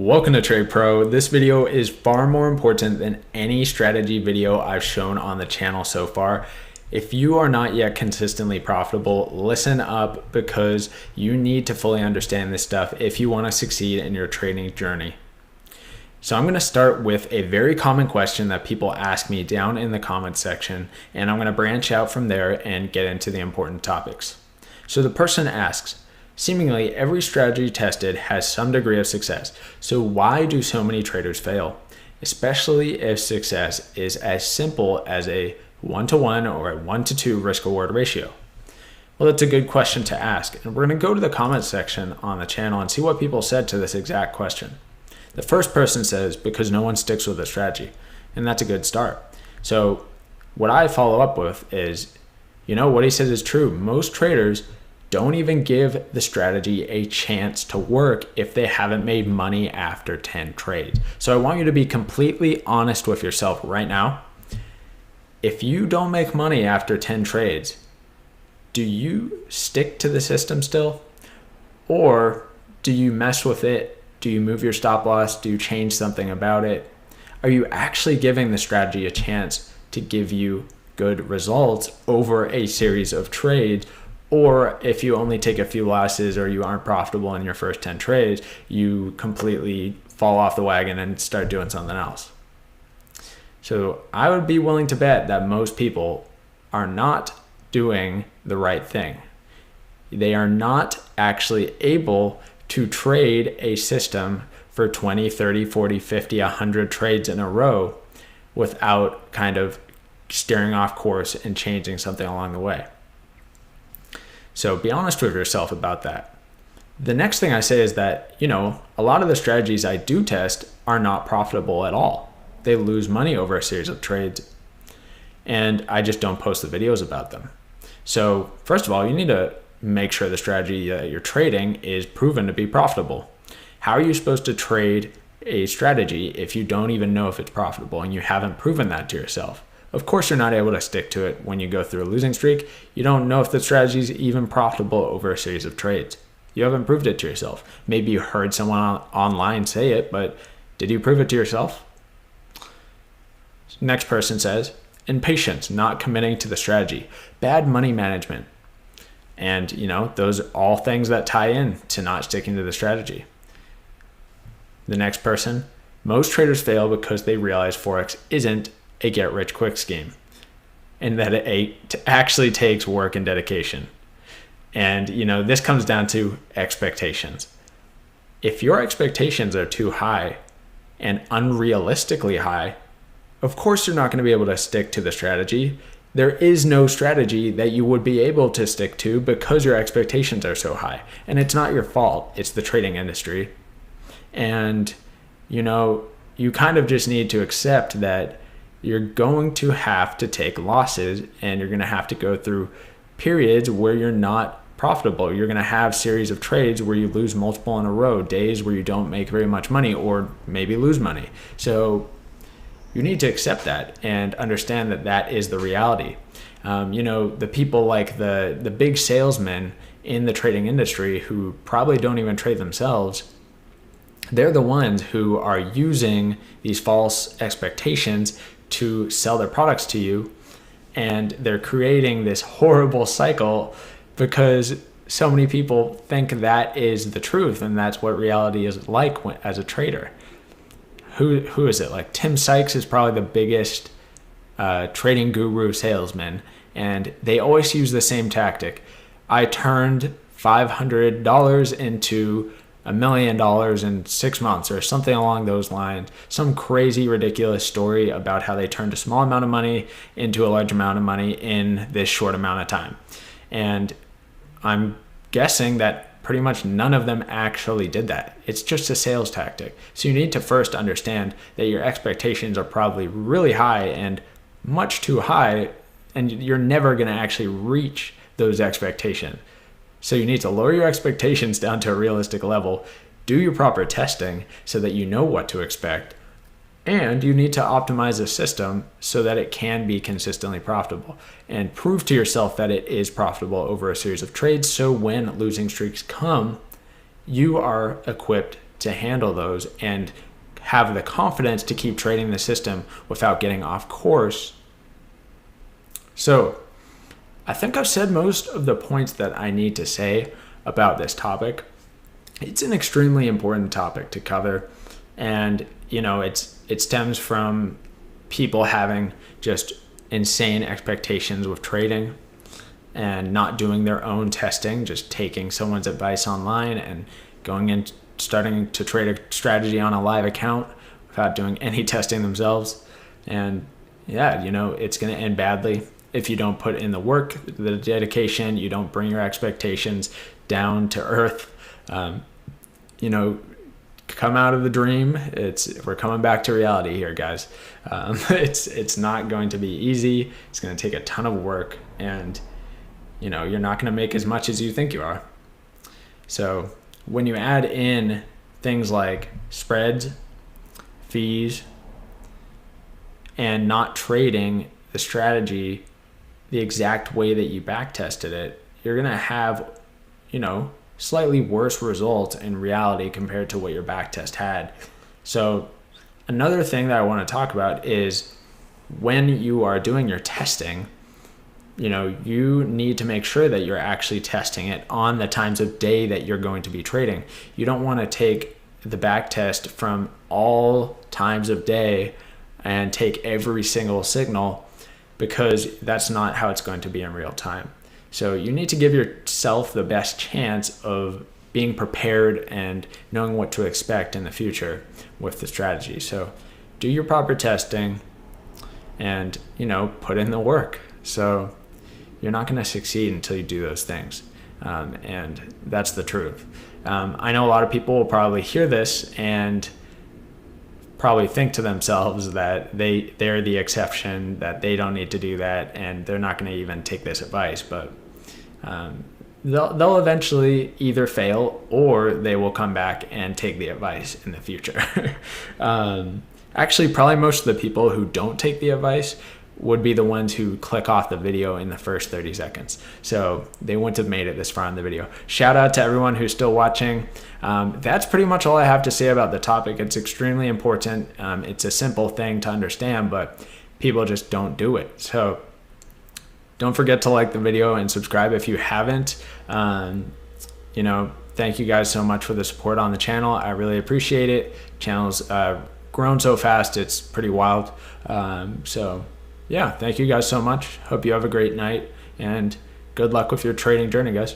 Welcome to Trade Pro. This video is far more important than any strategy video I've shown on the channel so far. If you are not yet consistently profitable, listen up because you need to fully understand this stuff if you want to succeed in your trading journey. So I'm going to start with a very common question that people ask me down in the comment section, and I'm going to branch out from there and get into the important topics. So the person asks, seemingly every strategy tested has some degree of success. So why do so many traders fail? Especially if success is as simple as a 1-to-1 or a 1-to-2 risk-reward ratio. Well, that's a good question to ask. And we're going to go to the comment section on the channel and see what people said to this exact question. The first person says, because no one sticks with a strategy. And that's a good start. So what I follow up with is, what he says is true. Most traders don't even give the strategy a chance to work if they haven't made money after 10 trades. So I want you to be completely honest with yourself right now. If you don't make money after 10 trades, do you stick to the system still? Or do you mess with it? Do you move your stop loss? Do you change something about it? Are you actually giving the strategy a chance to give you good results over a series of trades? Or if you only take a few losses or you aren't profitable in your first 10 trades, you completely fall off the wagon and start doing something else. So I would be willing to bet that most people are not doing the right thing. They are not actually able to trade a system for 20, 30, 40, 50, 100 trades in a row without kind of steering off course and changing something along the way. So be honest with yourself about that. The next thing I say is that, a lot of the strategies I do test are not profitable at all. They lose money over a series of trades, and I just don't post the videos about them. So first of all, you need to make sure the strategy that you're trading is proven to be profitable. How are you supposed to trade a strategy if you don't even know if it's profitable and you haven't proven that to yourself? Of course, you're not able to stick to it when you go through a losing streak. You don't know if the strategy is even profitable over a series of trades. You haven't proved it to yourself. Maybe you heard someone online say it, but did you prove it to yourself? Next person says, impatience, not committing to the strategy, bad money management. And, those are all things that tie in to not sticking to the strategy. The next person, most traders fail because they realize Forex isn't a get-rich-quick scheme, and that it actually takes work and dedication. And this comes down to expectations. If your expectations are too high and unrealistically high, of course you're not going to be able to stick to the strategy. There is no strategy that you would be able to stick to because your expectations are so high. And it's not your fault, it's the trading industry. And you kind of just need to accept that you're going to have to take losses, and you're going to have to go through periods where you're not profitable. You're going to have series of trades where you lose multiple in a row, days where you don't make very much money or maybe lose money. So you need to accept that and understand that that is the reality. The people like the big salesmen in the trading industry who probably don't even trade themselves, they're the ones who are using these false expectations to sell their products to you, and they're creating this horrible cycle because so many people think that is the truth and that's what reality is like as a trader. Who is it? Like Tim Sykes is probably the biggest trading guru salesman, and they always use the same tactic. I turned $500 into $1 million in 6 months or something along those lines. Some crazy, ridiculous story about how they turned a small amount of money into a large amount of money in this short amount of time. And I'm guessing that pretty much none of them actually did that. It's just a sales tactic. So you need to first understand that your expectations are probably really high and much too high, and you're never going to actually reach those expectations. So you need to lower your expectations down to a realistic level, do your proper testing so that you know what to expect, and you need to optimize the system so that it can be consistently profitable and prove to yourself that it is profitable over a series of trades. So when losing streaks come, you are equipped to handle those and have the confidence to keep trading the system without getting off course. So I think I've said most of the points that I need to say about this topic. It's an extremely important topic to cover, and it stems from people having just insane expectations with trading and not doing their own testing, just taking someone's advice online and going in, starting to trade a strategy on a live account without doing any testing themselves. And yeah, it's going to end badly if you don't put in the work, the dedication, you don't bring your expectations down to earth. Come out of the dream. We're coming back to reality here, guys. It's not going to be easy. It's going to take a ton of work, and you're not going to make as much as you think you are. So when you add in things like spreads, fees, and not trading the strategy the exact way that you back tested it, you're going to have, slightly worse results in reality compared to what your back test had. So another thing that I want to talk about is when you are doing your testing, you need to make sure that you're actually testing it on the times of day that you're going to be trading. You don't want to take the back test from all times of day and take every single signal, because that's not how it's going to be in real time. So you need to give yourself the best chance of being prepared and knowing what to expect in the future with the strategy. So do your proper testing and, put in the work. So you're not going to succeed until you do those things. And that's the truth. I know a lot of people will probably hear this and probably think to themselves that they're the exception, that they don't need to do that, and they're not going to even take this advice. But they'll eventually either fail or they will come back and take the advice in the future. Actually, probably most of the people who don't take the advice would be the ones who click off the video in the first 30 seconds. So they wouldn't have made it this far in the video. Shout out to everyone who's still watching. That's pretty much all I have to say about the topic. It's extremely important. It's a simple thing to understand, but people just don't do it. So don't forget to like the video and subscribe if you haven't. Thank you guys so much for the support on the channel. I really appreciate it. Channel's grown so fast, it's pretty wild. So yeah, thank you guys so much. Hope you have a great night, and good luck with your trading journey, guys.